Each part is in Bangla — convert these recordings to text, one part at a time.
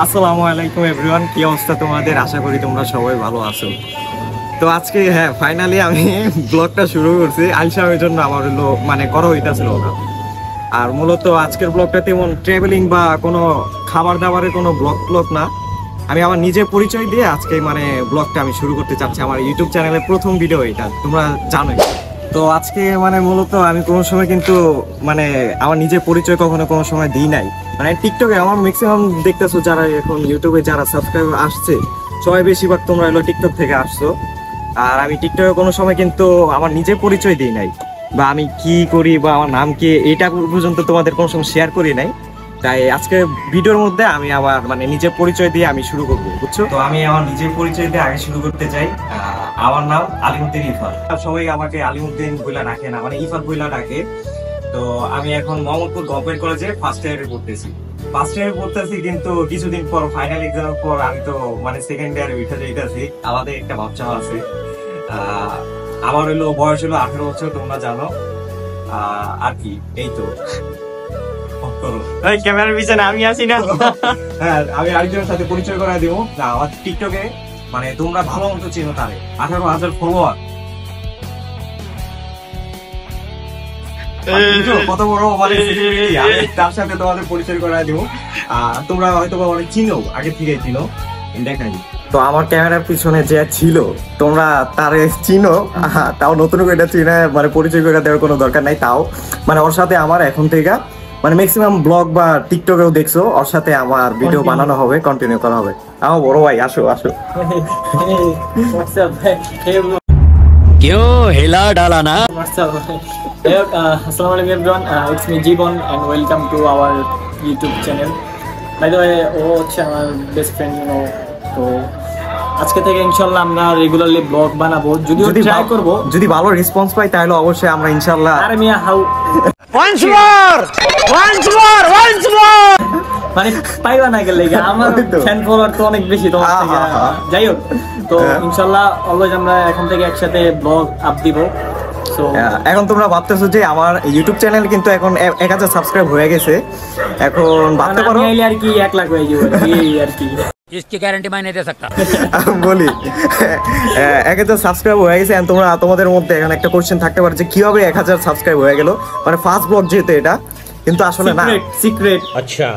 আসসালামু আলাইকুম এভরিওয়ান, কি অবস্থা তোমাদের? আশা করি তোমরা সবাই ভালো আছো। তো আজকে ফাইনালি আমি ব্লগটা শুরু করছি। আইসামের জন্য আমার হলো করা হইতাছিল না। আর মূলত আজকের ব্লগটা তেমন ট্রাভেলিং বা কোনো খাবার দাবারের কোনো ব্লগ না। আমি আমার নিজের পরিচয় দিয়ে আজকে ব্লগটা আমি শুরু করতে চাচ্ছি। আমার ইউটিউব চ্যানেলের প্রথম ভিডিও এটা, তোমরা জানোই। তো আজকে মূলত আমি কোনো সময় কিন্তু আমার নিজের পরিচয় কখনো কোনো সময় দিই নাই। টিকটকে আমার ম্যাক্সিমাম দেখতেছো যারা এখন ইউটিউবে যারা সাবস্ক্রাইবার আসছে, সবাই বেশিরভাগ তোমরা হলো টিকটক থেকে আসছো। আর আমি টিকটকে কোনো সময় কিন্তু আমার নিজের পরিচয় দিই নাই, বা আমি কি করি বা আমার নাম কি, এটা পর্যন্ত তোমাদের কোনো সময় শেয়ার করি নাই। তাই আজকে ভিডিওর মধ্যে আমি আমার নিজের পরিচয় দিয়ে আমি শুরু করবো, বুঝছো? তো আমি আমার নিজের পরিচয় দিয়ে আগে শুরু করতে চাই। আমার নাম আলিমউদ্দিন ইফাত। সবাই আমাকে আলিমউদ্দিন বইলা ডাকে না, ইফাত বইলা ডাকে। তো আমি এখন মোহাম্মদপুর গভর্নমেন্ট কলেজে ফার্স্ট ইয়ারে পড়তেছি। কিন্তু কিছুদিন পর ফাইনাল এক্সামের পর আমি তো সেকেন্ড ইয়ারে উঠে যাইতেছি। আমাদের একটা বাচ্চা আছে। আমার বয়স হলো 18 বছর, তোমরা জানো। আর কি, এই তো ক্যামেরার পিছনে আমি আছি না। হ্যাঁ, আমি আরেকজনের সাথে পরিচয় করাই দিব। আমার টিকটকে তোমরা ভালো মতো চিনো তারে, 18,000 ফলোয়ার। কত বড় তার সাথে তোমাদের পরিচয় করাই দিব। তোমরা হয়তো অনেক চিনো, আগে থেকে চিনো, দেখাই। তো আমার ক্যামেরার পিছনে যে ছিল, তোমরা তারে চিনো, তাও নতুন করে এটা চিনে পরিচয় করে দেওয়ার কোনো দরকার নাই। তাও ওর সাথে আমার এখন থেকে ম্যাক্সিমাম ব্লগ বা টিকটকেও দেখছো, ওর সাথে আমার ভিডিও বানানো হবে, কন্টিনিউ করা হবে। আমার বড় ভাই, আসো। क्यों हिला डाला ना? Assalamu alaikum everyone, it's me Jeevan and welcome to our YouTube channel. By the way, ও হচ্ছে আমার বেস্ট ফ্রেন্ড, তো আজকে থেকে ইনশাআল্লাহ আমরা রেগুলারলি ব্লগ বানাবো, যদিও ট্রাই করব। যদি ভালো রেসপন্স পাই তাহলে অবশ্যই আমরা ইনশাআল্লাহ। আরে মিয়া হাউ Once more পাইবা না গেলে আমার ফ্যান ফলোয়ার তো অনেক বেশি তোমার থেকে। যাই হোক, তো ইনশাআল্লাহ অলওয়েজ আমরা এখন থেকে একসাথে ব্লগ আপ দিব। এখন তোমরা ভাবতেছো যে আমার ইউটিউব চ্যানেল কিন্তু এখন 1000 সাবস্ক্রাইব হয়ে গেছে। এখন ভাবতে পারো আর কি 1 লাখ হয়ে যাবে আর কি। इसकी गारंटी मैं नहीं दे सकता। বলি 1000 সাবস্ক্রাইব হয়ে গেছে। তোমরা তোমাদের মধ্যে এখন একটা কোশ্চেন থাকতে পারে যে কিভাবে 1000 সাবস্ক্রাইব হয়ে গেল, ফার্স্ট ব্লগ যেহেতু এটা, কিন্তু আসলে না, সিক্রেট। अच्छा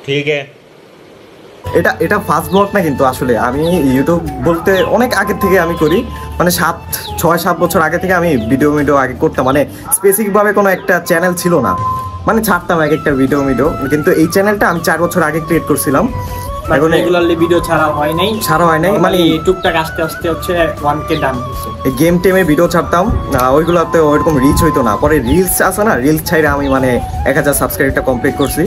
ठीक है, এটা ফার্স্ট ব্লগ না, কিন্তু আসলে আমি ইউটিউব বলতে অনেক আগে থেকে আমি করি। 6-7 বছর আগে থেকে আমি ভিডিও আগে করতাম। স্পেসিফিক ভাবে কোনো একটা চ্যানেল ছিল না, ছাড়তাম এক একটা ভিডিও। কিন্তু এই চ্যানেলটা আমি 4 বছর আগে ক্রিয়েট করছিলাম। এখন রেগুলারলি ভিডিও ছাড়া হয় নাই টুকটাক আস্তে আস্তে হচ্ছে 1K ডান হইছে। গেম টেমে ভিডিও ছাড়তাম, ওইগুলোতে ওইরকম রিচ হইতো না। পরে রিলস আছে না, রিলস ছাইরে আমি 1000 সাবস্ক্রাইবটা কমপ্লিট করছি।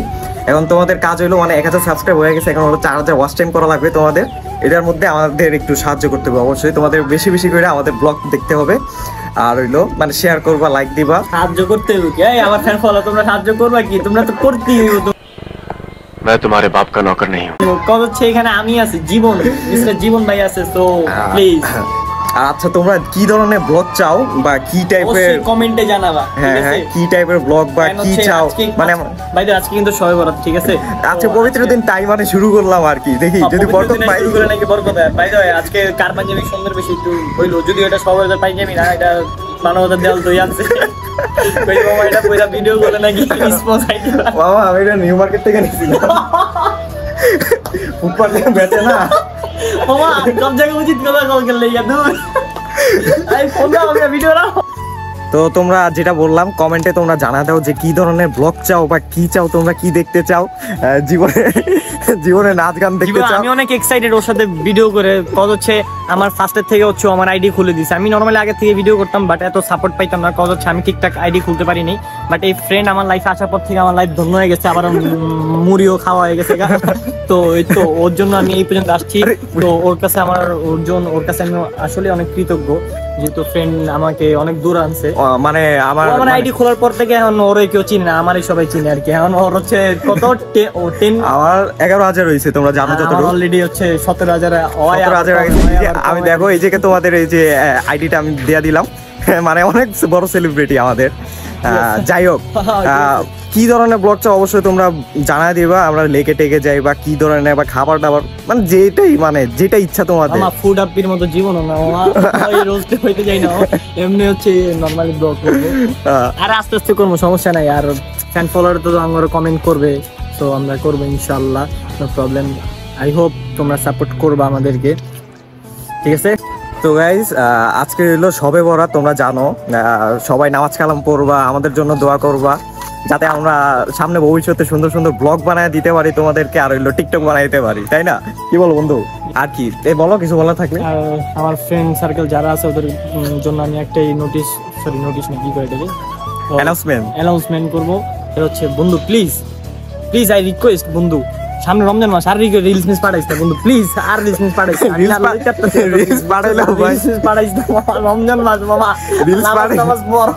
এখন তোমাদের কাজ হইলো 1000 সাবস্ক্রাইব হয়ে গেছে, এখন হলো 4000 ওয়াচ টাইম করা লাগবে তোমাদের। এটার মধ্যে আমাদের একটু সাহায্য করতে হবে অবশ্যই। তোমাদের বেশি বেশি করে আমাদের ব্লগ দেখতে হবে, আর হইলো শেয়ার করবা, লাইক দিবা। সাহায্য করতে হবে কি? আমার ফ্যান ফলো, তোমরা সাহায্য করবা কি? তোমরা তো করতেই হইতো। मैं तुम्हारे बाप का नौकर नहीं हूँ। কত হচ্ছে এখানে আমি আছি, জীবন, মিস্টার জীবন ভাই আছে। তো প্লিজ। আচ্ছা, তোমরা কি ধরনের ব্লগ চাও বা কি টাইপের কমেন্টে জানাবা। হ্যাঁ, কি টাইপের ব্লগ বা কি চাও। ভাই আজকে কিন্তু সবাই বরাত, ঠিক আছে? আজকে পবিত্র দিন, তাই শুরু করলাম আর কি। দেখি যদি বরকত পাই। শুরু করে নাকি বরকত হয়। ভাই আজকে কার পাঞ্জাবি সুন্দর বেশি একটু হইলো, যদি এটা সবাই পাঞ্জাবি না, এটা মানবতার দেয়াল দই আছে। ভাই বাবা, এটা পুরো ভিডিও করে নাকি রেসপন্স আইছে। বাবা, আমি এটা নিউ মার্কেট থেকে নিয়েছিলাম। ফুটপাতে বেচে না বাবা, সব জায়গায় উচিত কথা কল করলে দূর। আই ফোন দাও, আমি ভিডিও নাও। তো তোমরা যেটা বললাম, কমেন্টে তোমরা জানা দাও যে কি ধরনের ব্লগ চাও বা কি চাও, তোমরা কি দেখতে চাও, জীবনে নাচ গান দেখতে চাও। আমি অনেক এক্সাইটেড ওর সাথে ভিডিও করে। কজ হচ্ছে আমার ফার্স্টের থেকে হচ্ছে আমার আইডি খুলে দিছে। আমি নরমালি আগে থেকে ভিডিও করতাম, বাট এত সাপোর্ট পাইতাম না। কজ হচ্ছে আমি ঠিকঠাক আইডি খুলতে পারিনি। বাট এই ফ্রেন্ড আমার লাইফে আসার পর থেকে আমার লাইফ ধন্য হয়ে গেছে, আবার মুড়িও খাওয়া হয়ে গেছে। তো ওর জন্য আমি এই পর্যন্ত আসছি। তো ওর কাছে আমি আসলে অনেক কৃতজ্ঞ, যেহেতু ফ্রেন্ড আমাকে অনেক দূর আনছে। আমার আইডি খোলার পর থেকে এখন ওরে কেউ চিনে না, আমারই সবাই চিনে আর কি। এখন ওর হচ্ছে কত 10, আমার 11,000 হয়েছে, তোমরা জানো যত। অলরেডি হচ্ছে 17,000। আমি দেখো এই যে তোমাদের এই যে আইডিটা আমি দেয়া দিলাম, অনেক বড় সেলিব্রিটি আমাদের। যাই হোক, কি ধরনের ব্লগ চাও অবশ্যই তোমরা জানাই দিবা, আমরা লেকে টেকে যাই বা কি ধরনের বা খাবার দাবার মানে যেটা ইচ্ছা তোমাদের। আমার ফুড আপির মতো জীবন না, ওই রোস্টে হইতে যাই না, এমনি হচ্ছে নরমালি ব্লগ করবো আর আস্তে আস্তে করবো, সমস্যা নাই। আর ফ্যান ফলোয়ার তো আমার কমেন্ট করবে, তো আমরা করবো ইনশাআল্লাহ, নো প্রবলেম। আই হোপ তোমরা সাপোর্ট করবা আমাদেরকে, ঠিক আছে? তো গাইস আজকে হলো শবে বরাত, তোমরা জানো সবাই নামাজ কালাম পড়বা, আমাদের জন্য দোয়া করবা যাতে আমরা সামনে ভবিষ্যতে সুন্দর সুন্দর ব্লগ বানায় দিতে পারি তোমাদেরকে, আর হইলো টিকটক বানাই দিতে পারি, তাই না? কি বলো বন্ধু? আর কি বলো, কিছু বলা থাকলে? আর আমার ফ্রেন্ড সার্কেল যারা আছে ওদের জন্য আমি একটাই নোটিশ না, কি করে দেবে, অ্যানাউন্সমেন্ট করবো। এটা হচ্ছে বন্ধু, প্লিজ আই রিকোয়েস্ট বন্ধু, সামনে রমজান মাস, আর রিলস মিস পাঠাইস না বন্ধু, প্লিজ, আর রিলস মিস পাঠাইস না। রিলস পাঠাইলাম ভাই, পাঠাইস না, রমজান মাস মামা, নামাজ পড়,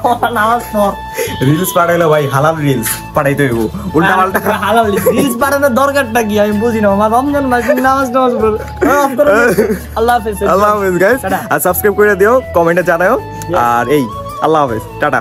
রিলস পাঠাইলো ভাই, হালাল রিলস পাঠাইতে হইব, উল্টা পাল্টা হালাল রিলস পাঠানোর দরকারটা কি আমি বুঝি না মামা, রমজান মাস নামাজ পড়। আল্লাহ হাফেজ, আল্লাহ হাফেজ গাইস, আর সাবস্ক্রাইব করে দিও, কমেন্টে জানাও, আর এই আল্লাহ হাফেজ, টাটা।